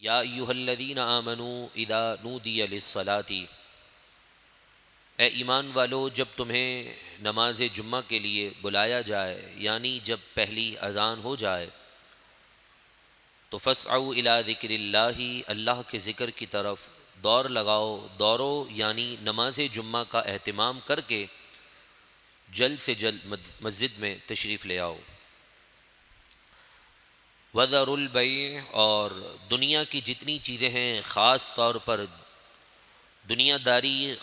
یا ایہا الذین آمنوا اذا نودی للصلاۃ، اے ایمان والو جب تمہیں نماز جمعہ کے لیے بلایا جائے، یعنی جب پہلی اذان ہو جائے، تو فاسعوا الی ذکر اللہ، اللہ کے ذکر کی طرف دوڑ لگاؤ، دوڑو یعنی نماز جمعہ کا اہتمام کر کے جلد سے جلد مسجد میں تشریف لے آؤ۔ وذروا البیع، اور دنیا کی جتنی چیزیں ہیں، خاص طور پر دنیا داری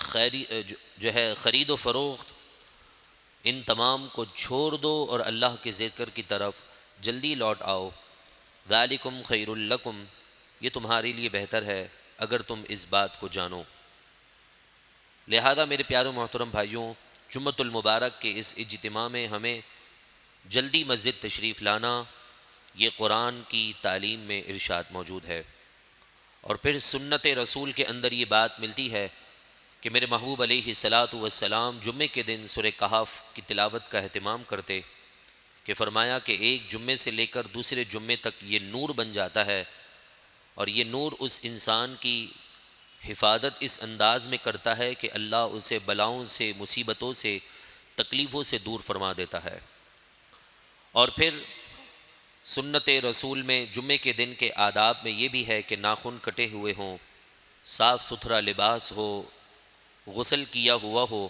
جو ہے خرید و فروخت، ان تمام کو چھوڑ دو اور اللہ کے ذکر کی طرف جلدی لوٹ آؤ۔ ذالکم خیر لکم، یہ تمہارے لیے بہتر ہے اگر تم اس بات کو جانو۔ لہذا میرے پیارے محترم بھائیوں، جمعۃ المبارک کے اس اجتماع میں ہمیں جلدی مسجد تشریف لانا، یہ قرآن کی تعلیم میں ارشاد موجود ہے، اور پھر سنت رسول کے اندر یہ بات ملتی ہے کہ میرے محبوب علیہ الصلاۃ والسلام جمعے کے دن سورہ کہف کی تلاوت کا اہتمام کرتے، کہ فرمایا کہ ایک جمعے سے لے کر دوسرے جمعے تک یہ نور بن جاتا ہے، اور یہ نور اس انسان کی حفاظت اس انداز میں کرتا ہے کہ اللہ اسے بلاؤں سے، مصیبتوں سے، تکلیفوں سے دور فرما دیتا ہے۔ اور پھر سنت رسول میں جمعے کے دن کے آداب میں یہ بھی ہے کہ ناخن کٹے ہوئے ہوں، صاف ستھرا لباس ہو، غسل کیا ہوا ہو،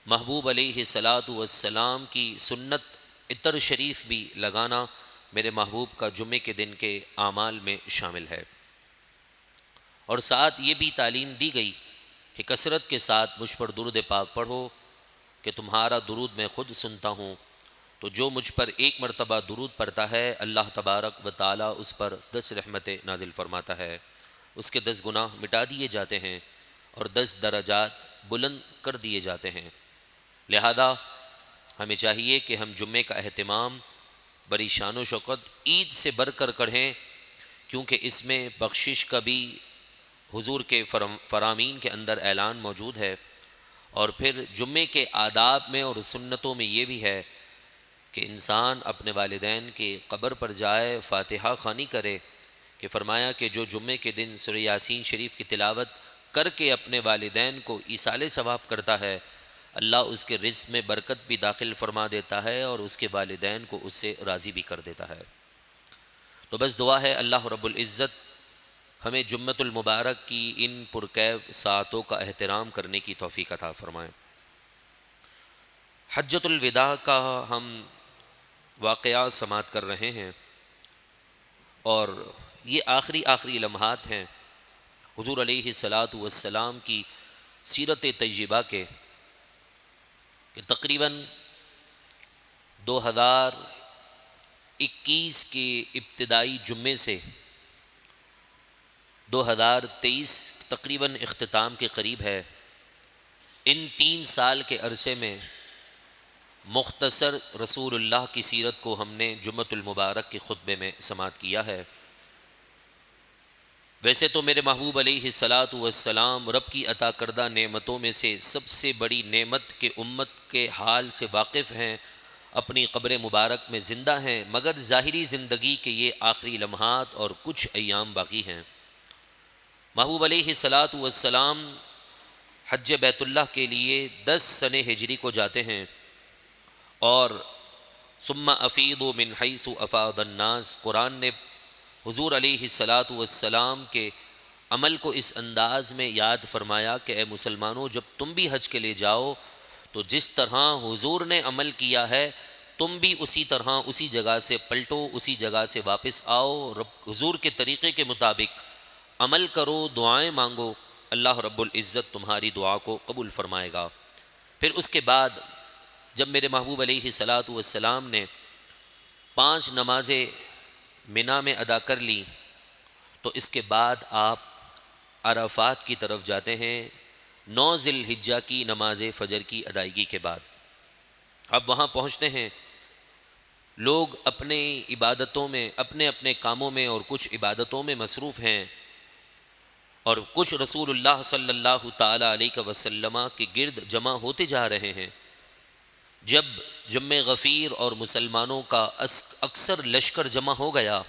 محبوب علیہ الصلاۃ والسلام کی سنت عطر شریف بھی لگانا میرے محبوب کا جمعے کے دن کے اعمال میں شامل ہے۔ اور ساتھ یہ بھی تعلیم دی گئی کہ کثرت کے ساتھ مجھ پر درود پاک پڑھو کہ تمہارا درود میں خود سنتا ہوں، تو جو مجھ پر ایک مرتبہ درود پڑھتا ہے، اللہ تبارک و تعالیٰ اس پر 10 رحمتیں نازل فرماتا ہے، اس کے 10 گناہ مٹا دیے جاتے ہیں اور 10 درجات بلند کر دیے جاتے ہیں۔ لہذا ہمیں چاہیے کہ ہم جمعے کا اہتمام بڑی شان و شوکت عید سے بڑھ کر کریں، کیونکہ اس میں بخشش کا بھی حضور کے فرامین کے اندر اعلان موجود ہے۔ اور پھر جمعے کے آداب میں اور سنتوں میں یہ بھی ہے کہ انسان اپنے والدین کی قبر پر جائے، فاتحہ خوانی کرے، کہ فرمایا کہ جو جمعے کے دن سورہ یاسین شریف کی تلاوت کر کے اپنے والدین کو ایصال ثواب کرتا ہے، اللہ اس کے رزق میں برکت بھی داخل فرما دیتا ہے اور اس کے والدین کو اس سے راضی بھی کر دیتا ہے۔ تو بس دعا ہے اللہ رب العزت ہمیں جمعۃ المبارک کی ان پرکیف ساعتوں کا احترام کرنے کی توفیق عطا فرمائے۔ حجۃ الوداع کا ہم واقعات سماعت کر رہے ہیں، اور یہ آخری لمحات ہیں حضور علیہ الصلاۃ والسلام کی سیرت طیبہ کے، کہ تقریباً 2021 کے ابتدائی جمعے سے 2023 تقریباً اختتام کے قریب ہے، ان 3 سال کے عرصے میں مختصر رسول اللہ کی سیرت کو ہم نے جمعۃ المبارک کے خطبے میں سماعت کیا ہے۔ ویسے تو میرے محبوب علیہ الصلاۃ والسلام رب کی عطا کردہ نعمتوں میں سے سب سے بڑی نعمت کے امت کے حال سے واقف ہیں، اپنی قبر مبارک میں زندہ ہیں، مگر ظاہری زندگی کے یہ آخری لمحات اور کچھ ایام باقی ہیں۔ محبوب علیہ الصلاۃ والسلام حج بیت اللہ کے لیے 10 سنہ ہجری کو جاتے ہیں، اور ثم افیضوا من حیث افاض الناس، قرآن نے حضور علیہ الصلاۃ والسلام کے عمل کو اس انداز میں یاد فرمایا کہ اے مسلمانوں، جب تم بھی حج کے لیے جاؤ تو جس طرح حضور نے عمل کیا ہے تم بھی اسی طرح اسی جگہ سے پلٹو، اسی جگہ سے واپس آؤ، حضور کے طریقے کے مطابق عمل کرو، دعائیں مانگو، اللہ رب العزت تمہاری دعا کو قبول فرمائے گا۔ پھر اس کے بعد جب میرے محبوب علیہ الصلاۃ والسلام نے 5 نمازیں منا میں ادا کر لی، تو اس کے بعد آپ عرفات کی طرف جاتے ہیں 9 ذی الحجہ کی نماز فجر کی ادائیگی کے بعد۔ اب وہاں پہنچتے ہیں، لوگ اپنے عبادتوں میں، اپنے اپنے کاموں میں اور کچھ عبادتوں میں مصروف ہیں، اور کچھ رسول اللہ صلی اللہ تعالی علیہ وسلم کے گرد جمع ہوتے جا رہے ہیں۔ جب غفیر اور مسلمانوں کا اکثر لشکر جمع ہو گیا،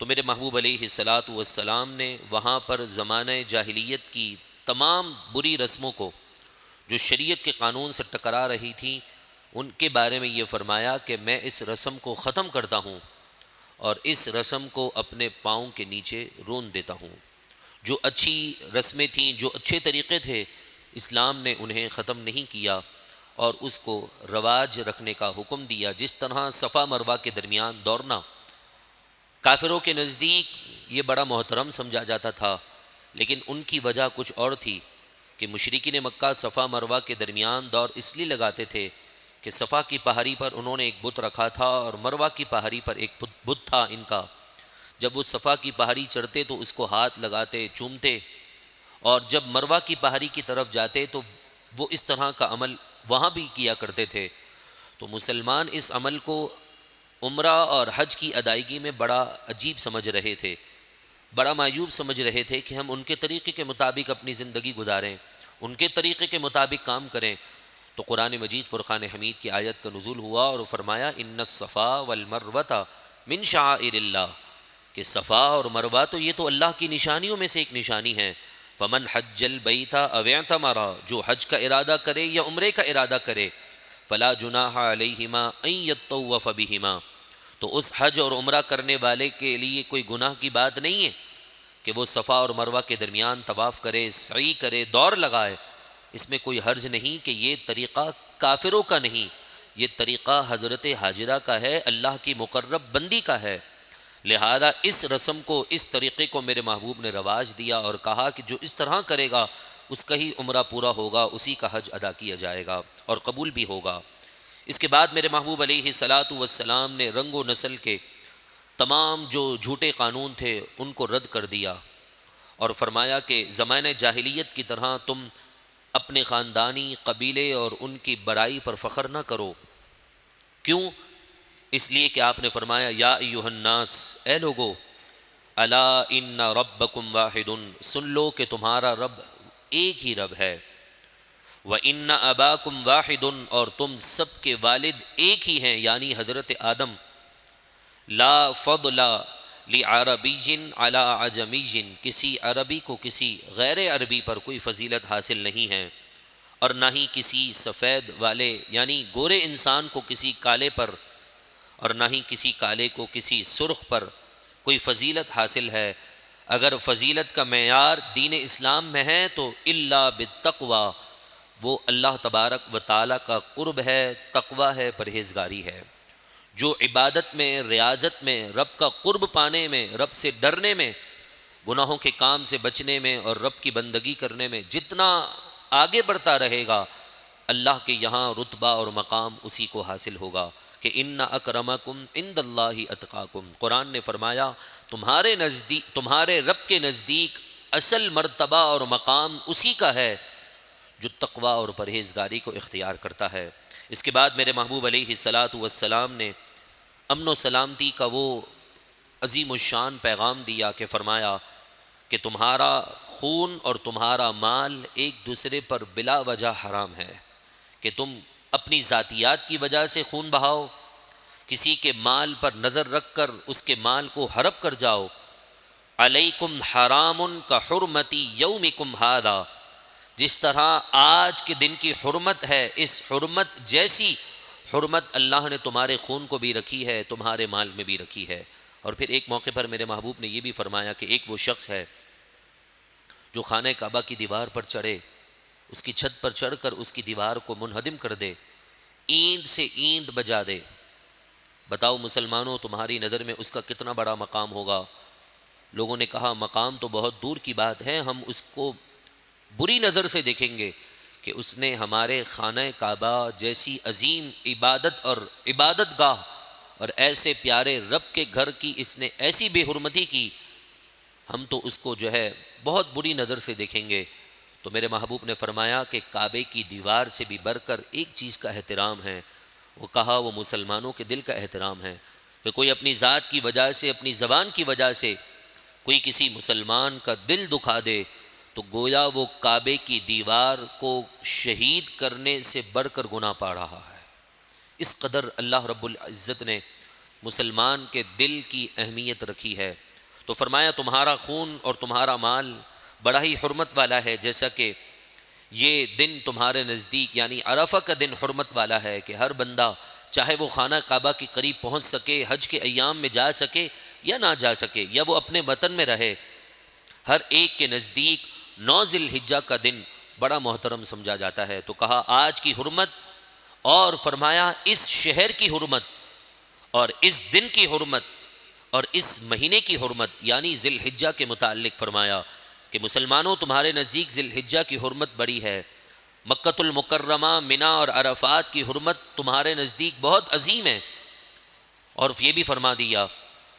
تو میرے محبوب علیہ الصلاۃ والسلام نے وہاں پر زمانہ جاہلیت کی تمام بری رسموں کو جو شریعت کے قانون سے ٹکرا رہی تھیں ان کے بارے میں یہ فرمایا کہ میں اس رسم کو ختم کرتا ہوں اور اس رسم کو اپنے پاؤں کے نیچے رون دیتا ہوں۔ جو اچھی رسمیں تھیں، جو اچھے طریقے تھے، اسلام نے انہیں ختم نہیں کیا اور اس کو رواج رکھنے کا حکم دیا۔ جس طرح صفا مروہ کے درمیان دوڑنا کافروں کے نزدیک یہ بڑا محترم سمجھا جاتا تھا، لیکن ان کی وجہ کچھ اور تھی کہ مشرکین مکہ صفا مروہ کے درمیان دوڑ اس لیے لگاتے تھے کہ صفا کی پہاڑی پر انہوں نے ایک بت رکھا تھا اور مروہ کی پہاڑی پر ایک بت تھا ان کا۔ جب وہ صفا کی پہاڑی چڑھتے تو اس کو ہاتھ لگاتے، چومتے، اور جب مروہ کی پہاڑی کی طرف جاتے تو وہ اس طرح کا عمل وہاں بھی کیا کرتے تھے۔ تو مسلمان اس عمل کو عمرہ اور حج کی ادائیگی میں بڑا عجیب سمجھ رہے تھے، بڑا معیوب سمجھ رہے تھے کہ ہم ان کے طریقے کے مطابق اپنی زندگی گزاریں، ان کے طریقے کے مطابق کام کریں۔ تو قرآن مجید فرقان حمید کی آیت کا نزول ہوا اور فرمایا ان الصفا والمروۃ من شعائر اللہ، کہ صفا اور مروہ تو یہ تو اللہ کی نشانیوں میں سے ایک نشانی ہے۔ فمن حج البیت او اعتمر، جو حج کا ارادہ کرے یا عمرے کا ارادہ کرے، فلا جناح علیہما ان یطوف بہما، تو اس حج اور عمرہ کرنے والے کے لیے کوئی گناہ کی بات نہیں ہے کہ وہ صفا اور مروہ کے درمیان طواف کرے، سعی کرے، دوڑ لگائے۔ اس میں کوئی حرج نہیں کہ یہ طریقہ کافروں کا نہیں، یہ طریقہ حضرت حاجرہ کا ہے، اللہ کی مقرب بندی کا ہے۔ لہذا اس رسم کو، اس طریقے کو میرے محبوب نے رواج دیا اور کہا کہ جو اس طرح کرے گا اس کا ہی عمرہ پورا ہوگا، اسی کا حج ادا کیا جائے گا اور قبول بھی ہوگا۔ اس کے بعد میرے محبوب علیہ الصلاۃ والسلام نے رنگ و نسل کے تمام جو جھوٹے قانون تھے ان کو رد کر دیا اور فرمایا کہ زمانہ جاہلیت کی طرح تم اپنے خاندانی قبیلے اور ان کی بڑائی پر فخر نہ کرو۔ کیوں؟ اس لیے کہ آپ نے فرمایا یا ایھا الناس، اے لوگو، الا ان ربکم واحد، سن لو کہ تمہارا رب ایک ہی رب ہے، وَإِنَّ أَبَاكُمْ وَاحِدٌ، اور تم سب کے والد ایک ہی ہیں یعنی حضرت آدم۔ لا فضل لعربی علی عجمی، کسی عربی کو کسی غیر عربی پر کوئی فضیلت حاصل نہیں ہے، اور نہ ہی کسی سفید والے یعنی گورے انسان کو کسی کالے پر، اور نہ ہی کسی کالے کو کسی سرخ پر کوئی فضیلت حاصل ہے۔ اگر فضیلت کا معیار دین اسلام میں ہے تو الا بالتقوی، وہ اللہ تبارک و تعالیٰ کا قرب ہے، تقوی ہے، پرہیزگاری ہے۔ جو عبادت میں، ریاضت میں، رب کا قرب پانے میں، رب سے ڈرنے میں، گناہوں کے کام سے بچنے میں اور رب کی بندگی کرنے میں جتنا آگے بڑھتا رہے گا، اللہ کے یہاں رتبہ اور مقام اسی کو حاصل ہوگا کہ ان اکرمکم عند اللہ اتقاکم۔ قرآن نے فرمایا تمہارے نزدیک، تمہارے رب کے نزدیک اصل مرتبہ اور مقام اسی کا ہے جو تقوی اور پرہیزگاری کو اختیار کرتا ہے۔ اس کے بعد میرے محبوب علیہ الصلاۃ والسلام نے امن و سلامتی کا وہ عظیم الشان پیغام دیا کہ فرمایا کہ تمہارا خون اور تمہارا مال ایک دوسرے پر بلا وجہ حرام ہے، کہ تم اپنی ذاتیات کی وجہ سے خون بہاؤ، کسی کے مال پر نظر رکھ کر اس کے مال کو ہڑپ کر جاؤ۔ علیکم حرام کا حرمتی یومکم ھذا، جس طرح آج کے دن کی حرمت ہے، اس حرمت جیسی حرمت اللہ نے تمہارے خون کو بھی رکھی ہے، تمہارے مال میں بھی رکھی ہے۔ اور پھر ایک موقع پر میرے محبوب نے یہ بھی فرمایا کہ ایک وہ شخص ہے جو خانہ کعبہ کی دیوار پر چڑھے، اس کی چھت پر چڑھ کر اس کی دیوار کو منہدم کر دے، اینٹ سے اینٹ بجا دے۔ بتاؤ مسلمانوں، تمہاری نظر میں اس کا کتنا بڑا مقام ہوگا؟ لوگوں نے کہا مقام تو بہت دور کی بات ہے، ہم اس کو بری نظر سے دیکھیں گے کہ اس نے ہمارے خانہ کعبہ جیسی عظیم عبادت اور عبادت گاہ اور ایسے پیارے رب کے گھر کی اس نے ایسی بے حرمتی کی، ہم تو اس کو جو ہے بہت بری نظر سے دیکھیں گے۔ تو میرے محبوب نے فرمایا کہ کعبے کی دیوار سے بھی بڑھ کر ایک چیز کا احترام ہے، وہ کہا وہ مسلمانوں کے دل کا احترام ہے۔ کہ کوئی اپنی ذات کی وجہ سے، اپنی زبان کی وجہ سے کوئی کسی مسلمان کا دل دکھا دے تو گویا وہ کعبے کی دیوار کو شہید کرنے سے بڑھ کر گناہ پا رہا ہے۔ اس قدر اللہ رب العزت نے مسلمان کے دل کی اہمیت رکھی ہے۔ تو فرمایا تمہارا خون اور تمہارا مال بڑا ہی حرمت والا ہے، جیسا کہ یہ دن تمہارے نزدیک یعنی عرفہ کا دن حرمت والا ہے کہ ہر بندہ چاہے وہ خانہ کعبہ کے قریب پہنچ سکے، حج کے ایام میں جا سکے یا نہ جا سکے، یا وہ اپنے وطن میں رہے، ہر ایک کے نزدیک 9 ذی الحجہ کا دن بڑا محترم سمجھا جاتا ہے۔ تو کہا آج کی حرمت، اور فرمایا اس شہر کی حرمت اور اس دن کی حرمت اور اس مہینے کی حرمت یعنی ذی الحجہ کے متعلق فرمایا کہ مسلمانوں تمہارے نزدیک ذی الحجہ کی حرمت بڑی ہے، مکۃ المکرمہ، منا اور عرفات کی حرمت تمہارے نزدیک بہت عظیم ہے، اور یہ بھی فرما دیا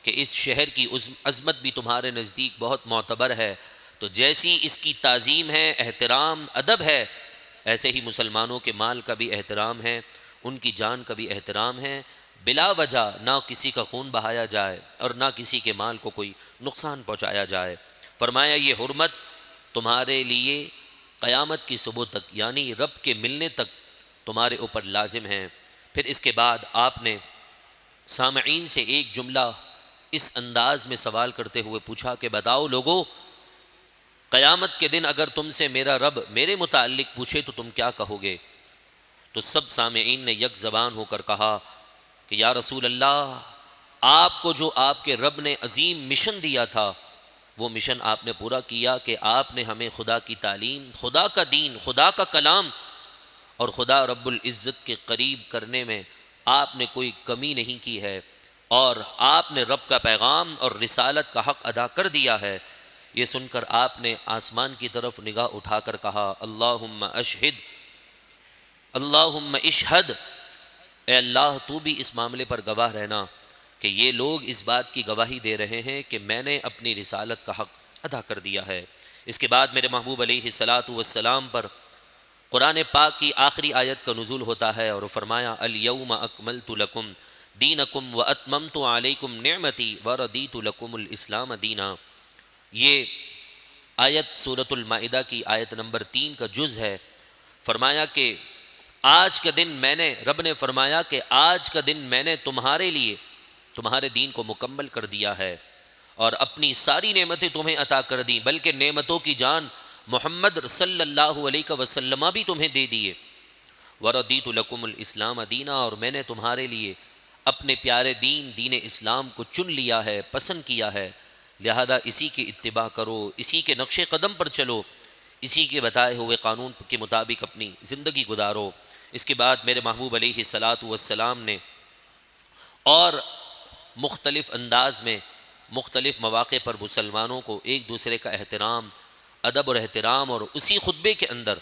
کہ اس شہر کی عظمت بھی تمہارے نزدیک بہت معتبر ہے۔ تو جیسی اس کی تعظیم ہے، احترام، ادب ہے، ایسے ہی مسلمانوں کے مال کا بھی احترام ہے، ان کی جان کا بھی احترام ہے، بلا وجہ نہ کسی کا خون بہایا جائے اور نہ کسی کے مال کو کوئی نقصان پہنچایا جائے۔ فرمایا یہ حرمت تمہارے لیے قیامت کی صبح تک یعنی رب کے ملنے تک تمہارے اوپر لازم ہیں۔ پھر اس کے بعد آپ نے سامعین سے ایک جملہ اس انداز میں سوال کرتے ہوئے پوچھا کہ بتاؤ لوگو، قیامت کے دن اگر تم سے میرا رب میرے متعلق پوچھے تو تم کیا کہو گے؟ تو سب سامعین نے یک زبان ہو کر کہا کہ یا رسول اللہ، آپ کو جو آپ کے رب نے عظیم مشن دیا تھا وہ مشن آپ نے پورا کیا کہ آپ نے ہمیں خدا کی تعلیم، خدا کا دین، خدا کا کلام اور خدا رب العزت کے قریب کرنے میں آپ نے کوئی کمی نہیں کی ہے، اور آپ نے رب کا پیغام اور رسالت کا حق ادا کر دیا ہے۔ یہ سن کر آپ نے آسمان کی طرف نگاہ اٹھا کر کہا اللہم اشہد، اللہم اشہد، اے اللہ تو بھی اس معاملے پر گواہ رہنا کہ یہ لوگ اس بات کی گواہی دے رہے ہیں کہ میں نے اپنی رسالت کا حق ادا کر دیا ہے۔ اس کے بعد میرے محبوب علیہ الصلاۃ والسلام پر قرآن پاک کی آخری آیت کا نزول ہوتا ہے اور فرمایا الیوم اکملت لکم دینکم واتممت علیکم نعمتی ورضیت لکم الاسلام دینا۔ یہ آیت سورۃ المائدہ کی آیت نمبر 3 کا جز ہے۔ فرمایا کہ آج کا دن میں نے، رب نے فرمایا کہ آج کا دن میں نے تمہارے لیے تمہارے دین کو مکمل کر دیا ہے اور اپنی ساری نعمتیں تمہیں عطا کر دیں، بلکہ نعمتوں کی جان محمد صلی اللہ علیہ وسلم بھی تمہیں دے دیے۔ وردیت لکم الاسلام دینا، اور میں نے تمہارے لیے اپنے پیارے دین، دین اسلام کو چن لیا ہے، پسند کیا ہے، لہذا اسی کی اتباع کرو، اسی کے نقش قدم پر چلو، اسی کے بتائے ہوئے قانون کے مطابق اپنی زندگی گزارو۔ اس کے بعد میرے محبوب علیہ الصلاۃ والسلام نے اور مختلف انداز میں مختلف مواقع پر مسلمانوں کو ایک دوسرے کا احترام، ادب اور احترام، اور اسی خطبے کے اندر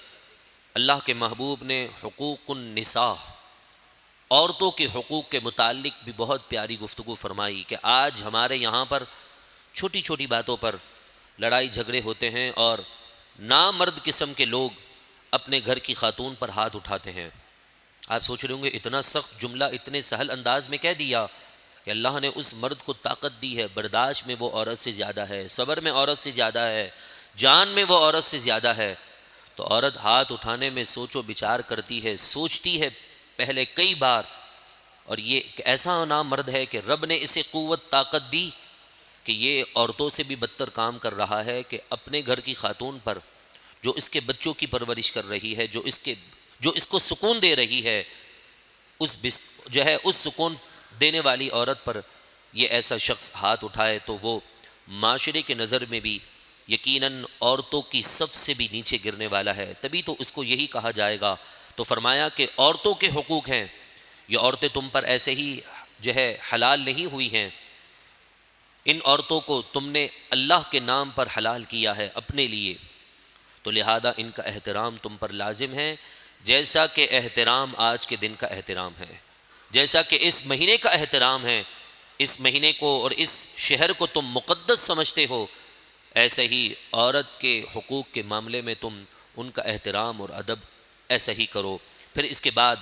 اللہ کے محبوب نے حقوق النساء، عورتوں کے حقوق کے متعلق بھی بہت پیاری گفتگو فرمائی کہ آج ہمارے یہاں پر چھوٹی چھوٹی باتوں پر لڑائی جھگڑے ہوتے ہیں اور نامرد قسم کے لوگ اپنے گھر کی خاتون پر ہاتھ اٹھاتے ہیں۔ آپ سوچ رہے ہوں گے اتنا سخت جملہ اتنے سہل انداز میں کہہ دیا کہ اللہ نے اس مرد کو طاقت دی ہے، برداشت میں وہ عورت سے زیادہ ہے، صبر میں عورت سے زیادہ ہے، جان میں وہ عورت سے زیادہ ہے۔ تو عورت ہاتھ اٹھانے میں سوچ و بچار کرتی ہے، سوچتی ہے پہلے کئی بار، اور یہ ایک ایسا نامرد ہے کہ رب نے اسے قوت طاقت دی کہ یہ عورتوں سے بھی بدتر کام کر رہا ہے کہ اپنے گھر کی خاتون پر جو اس کے بچوں کی پرورش کر رہی ہے، جو اس کو سکون دے رہی ہے، اس سکون دینے والی عورت پر یہ ایسا شخص ہاتھ اٹھائے تو وہ معاشرے کے نظر میں بھی یقیناً عورتوں کی سب سے بھی نیچے گرنے والا ہے، تبھی تو اس کو یہی کہا جائے گا۔ تو فرمایا کہ عورتوں کے حقوق ہیں، یہ عورتیں تم پر ایسے ہی حلال نہیں ہوئی ہیں، ان عورتوں کو تم نے اللہ کے نام پر حلال کیا ہے اپنے لیے، تو لہذا ان کا احترام تم پر لازم ہے، جیسا کہ احترام آج کے دن کا احترام ہے، جیسا کہ اس مہینے کا احترام ہے، اس مہینے کو اور اس شہر کو تم مقدس سمجھتے ہو، ایسے ہی عورت کے حقوق کے معاملے میں تم ان کا احترام اور ادب ایسا ہی کرو۔ پھر اس کے بعد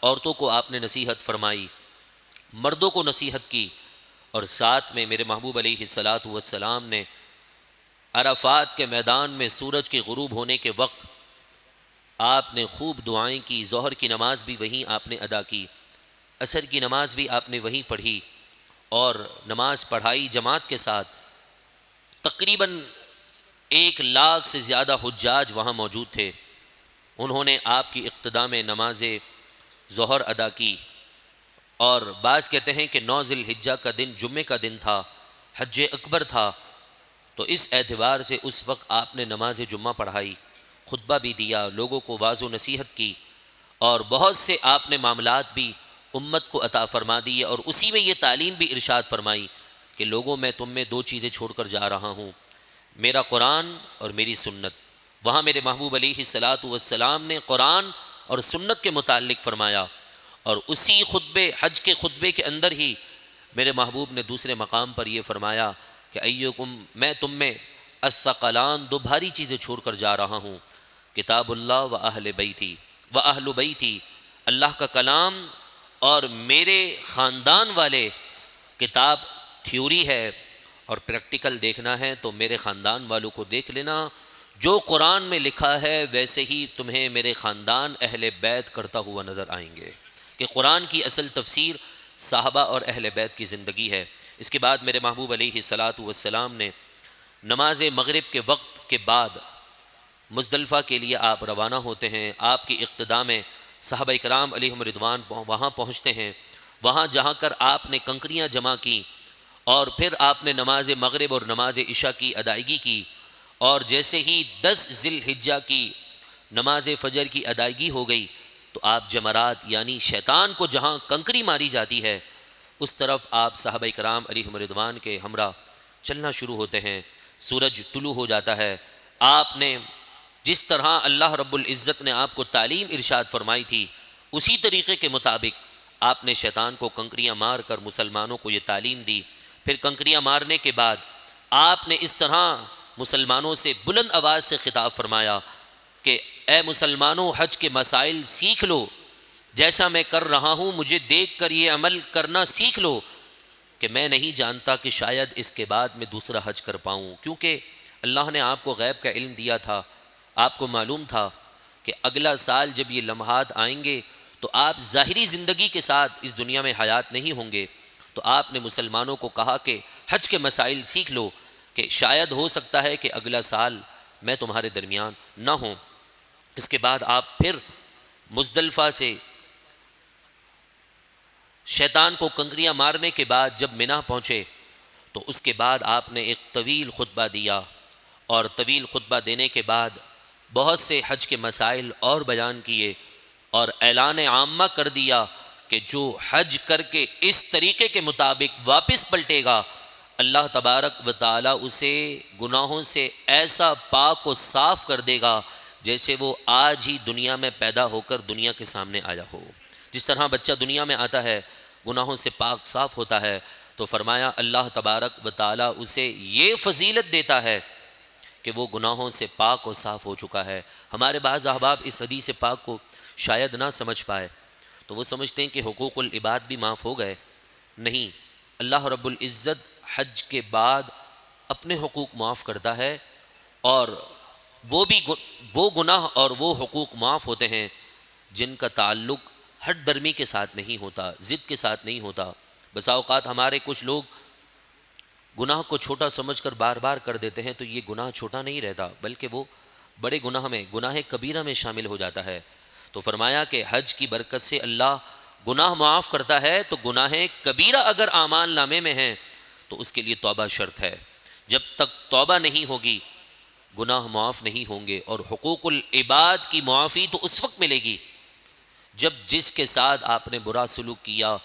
عورتوں کو آپ نے نصیحت فرمائی، مردوں کو نصیحت کی، اور ساتھ میں میرے محبوب علیہ الصلاۃ والسلام نے عرفات کے میدان میں سورج کے غروب ہونے کے وقت آپ نے خوب دعائیں کی، ظہر کی نماز بھی وہیں آپ نے ادا کی، عصر کی نماز بھی آپ نے وہیں پڑھی، اور نماز پڑھائی جماعت کے ساتھ، تقریباً 1 لاکھ سے زیادہ حجاج وہاں موجود تھے۔ انہوں نے آپ کی اقتداء میں نماز ظہر ادا کی، اور بعض کہتے ہیں کہ 9 ذی الحجہ کا دن جمعے کا دن تھا، حج اکبر تھا، تو اس اعتبار سے اس وقت آپ نے نماز جمعہ پڑھائی، خطبہ بھی دیا، لوگوں کو واعظ و نصیحت کی، اور بہت سے آپ نے معاملات بھی امت کو عطا فرما دیے، اور اسی میں یہ تعلیم بھی ارشاد فرمائی کہ لوگوں میں تم میں 2 چیزیں چھوڑ کر جا رہا ہوں، میرا قرآن اور میری سنت۔ وہاں میرے محبوب علیہ الصلاۃ والسلام نے قرآن اور سنت کے متعلق فرمایا، اور اسی خطبے حج کے خطبے کے اندر ہی میرے محبوب نے دوسرے مقام پر یہ فرمایا کہ ایکم، میں تم میں الثقلان، 2 بھاری چیزیں چھوڑ کر جا رہا ہوں، کتاب اللہ و اہل بیتی و اہل بیتی، اللہ کا کلام اور میرے خاندان والے۔ کتاب تھیوری ہے اور پریکٹیکل دیکھنا ہے تو میرے خاندان والوں کو دیکھ لینا، جو قرآن میں لکھا ہے ویسے ہی تمہیں میرے خاندان اہل بیت کرتا ہوا نظر آئیں گے، کہ قرآن کی اصل تفسیر صحابہ اور اہل بیت کی زندگی ہے۔ اس کے بعد میرے محبوب علیہ الصلاۃ والسلام نے نماز مغرب کے وقت کے بعد مزدلفہ کے لیے آپ روانہ ہوتے ہیں، آپ کی اقتداء میں صحابہ کرام علیہم رضوان وہاں پہنچتے ہیں، وہاں جہاں کر آپ نے کنکریاں جمع کی، اور پھر آپ نے نماز مغرب اور نماز عشاء کی ادائیگی کی، اور جیسے ہی 10 ذی الحجہ کی نماز فجر کی ادائیگی ہو گئی تو آپ جمرات یعنی شیطان کو جہاں کنکری ماری جاتی ہے اس طرف آپ صحابہ کرام علیہم رضوان کے ہمراہ چلنا شروع ہوتے ہیں۔ سورج طلوع ہو جاتا ہے، آپ نے جس طرح اللہ رب العزت نے آپ کو تعلیم ارشاد فرمائی تھی اسی طریقے کے مطابق آپ نے شیطان کو کنکریاں مار کر مسلمانوں کو یہ تعلیم دی۔ پھر کنکریاں مارنے کے بعد آپ نے اس طرح مسلمانوں سے بلند آواز سے خطاب فرمایا کہ اے مسلمانوں، حج کے مسائل سیکھ لو، جیسا میں کر رہا ہوں مجھے دیکھ کر یہ عمل کرنا سیکھ لو، کہ میں نہیں جانتا کہ شاید اس کے بعد میں دوسرا حج کر پاؤں، کیونکہ اللہ نے آپ کو غیب کا علم دیا تھا، آپ کو معلوم تھا کہ اگلا سال جب یہ لمحات آئیں گے تو آپ ظاہری زندگی کے ساتھ اس دنیا میں حیات نہیں ہوں گے، تو آپ نے مسلمانوں کو کہا کہ حج کے مسائل سیکھ لو، کہ شاید ہو سکتا ہے کہ اگلا سال میں تمہارے درمیان نہ ہوں۔ اس کے بعد آپ پھر مزدلفہ سے شیطان کو کنکریاں مارنے کے بعد جب منی پہنچے تو اس کے بعد آپ نے ایک طویل خطبہ دیا، اور طویل خطبہ دینے کے بعد بہت سے حج کے مسائل اور بیان کیے، اور اعلان عامہ کر دیا کہ جو حج کر کے اس طریقے کے مطابق واپس پلٹے گا اللہ تبارک و تعالی اسے گناہوں سے ایسا پاک و صاف کر دے گا جیسے وہ آج ہی دنیا میں پیدا ہو کر دنیا کے سامنے آیا ہو۔ جس طرح بچہ دنیا میں آتا ہے گناہوں سے پاک صاف ہوتا ہے، تو فرمایا اللہ تبارک و تعالی اسے یہ فضیلت دیتا ہے کہ وہ گناہوں سے پاک و صاف ہو چکا ہے۔ ہمارے بعض احباب اس حدیث پاک کو شاید نہ سمجھ پائے، تو وہ سمجھتے ہیں کہ حقوق العباد بھی معاف ہو گئے۔ نہیں، اللہ رب العزت حج کے بعد اپنے حقوق معاف کرتا ہے، اور وہ گناہ اور وہ حقوق معاف ہوتے ہیں جن کا تعلق ہٹ درمی کے ساتھ نہیں ہوتا، ضد کے ساتھ نہیں ہوتا۔ بسا اوقات ہمارے کچھ لوگ گناہ کو چھوٹا سمجھ کر بار بار کر دیتے ہیں، تو یہ گناہ چھوٹا نہیں رہتا بلکہ وہ بڑے گناہ میں، گناہ کبیرہ میں شامل ہو جاتا ہے۔ تو فرمایا کہ حج کی برکت سے اللہ گناہ معاف کرتا ہے، تو گناہ کبیرہ اگر اعمال نامے میں ہیں تو اس کے لیے توبہ شرط ہے۔ جب تک توبہ نہیں ہوگی گناہ معاف نہیں ہوں گے، اور حقوق العباد کی معافی تو اس وقت ملے گی جب جس کے ساتھ آپ نے برا سلوک کیا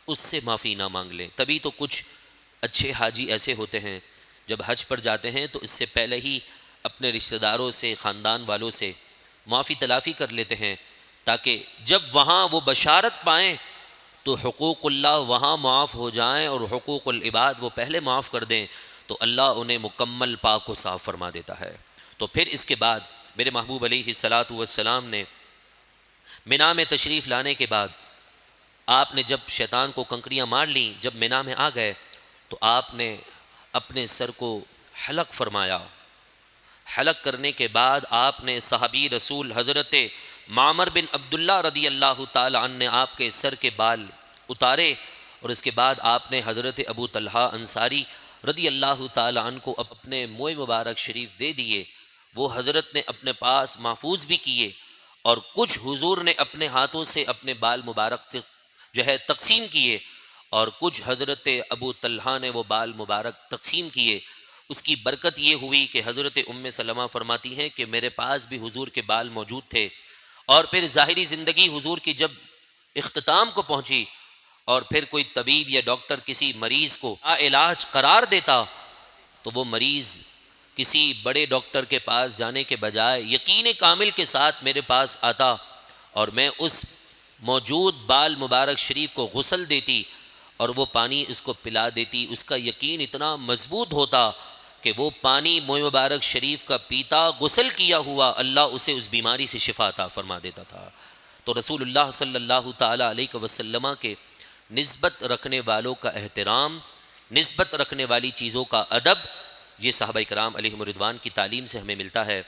اس سے معافی نہ مانگ لیں۔ تبھی تو کچھ اچھے حاجی ایسے ہوتے ہیں جب حج پر جاتے ہیں تو اس سے پہلے ہی اپنے رشتہ داروں سے، خاندان والوں سے معافی تلافی کر لیتے ہیں، تاکہ جب وہاں وہ بشارت پائیں تو حقوق اللہ وہاں معاف ہو جائیں اور حقوق العباد وہ پہلے معاف کر دیں، تو اللہ انہیں مکمل پاک و صاف فرما دیتا ہے۔ تو پھر اس کے بعد میرے محبوب علیہ الصلاۃ والسلام نے منی میں تشریف لانے کے بعد آپ نے جب شیطان کو کنکریاں مار لیں، جب منی میں آ گئے تو آپ نے اپنے سر کو حلق فرمایا۔ حلق کرنے کے بعد آپ نے صحابی رسول حضرت معمر بن عبداللہ رضی اللہ تعالی عنہ نے آپ کے سر کے بال اتارے، اور اس کے بعد آپ نے حضرت ابو طلحہ انصاری رضی اللہ تعالی عنہ کو اپنے منہ مبارک شریف دے دیے، وہ حضرت نے اپنے پاس محفوظ بھی کیے، اور کچھ حضور نے اپنے ہاتھوں سے اپنے بال مبارک سے جو ہے تقسیم کیے، اور کچھ حضرت ابو طلحہ نے وہ بال مبارک تقسیم کیے۔ اس کی برکت یہ ہوئی کہ حضرت ام سلمہ فرماتی ہیں کہ میرے پاس بھی حضور کے بال موجود تھے، اور پھر ظاہری زندگی حضور کی جب اختتام کو پہنچی، اور پھر کوئی طبیب یا ڈاکٹر کسی مریض کو علاج قرار دیتا، تو وہ مریض کسی بڑے ڈاکٹر کے پاس جانے کے بجائے یقین کامل کے ساتھ میرے پاس آتا، اور میں اس موجود بال مبارک شریف کو غسل دیتی اور وہ پانی اس کو پلا دیتی۔ اس کا یقین اتنا مضبوط ہوتا کہ وہ پانی منہ مبارک شریف کا پیتا، غسل کیا ہوا، اللہ اسے اس بیماری سے شفا عطا فرما دیتا تھا۔ تو رسول اللہ صلی اللہ تعالی علیہ وسلم کے نسبت رکھنے والوں کا احترام، نسبت رکھنے والی چیزوں کا ادب، یہ صحابہ کرام علیہم الرضوان کی تعلیم سے ہمیں ملتا ہے۔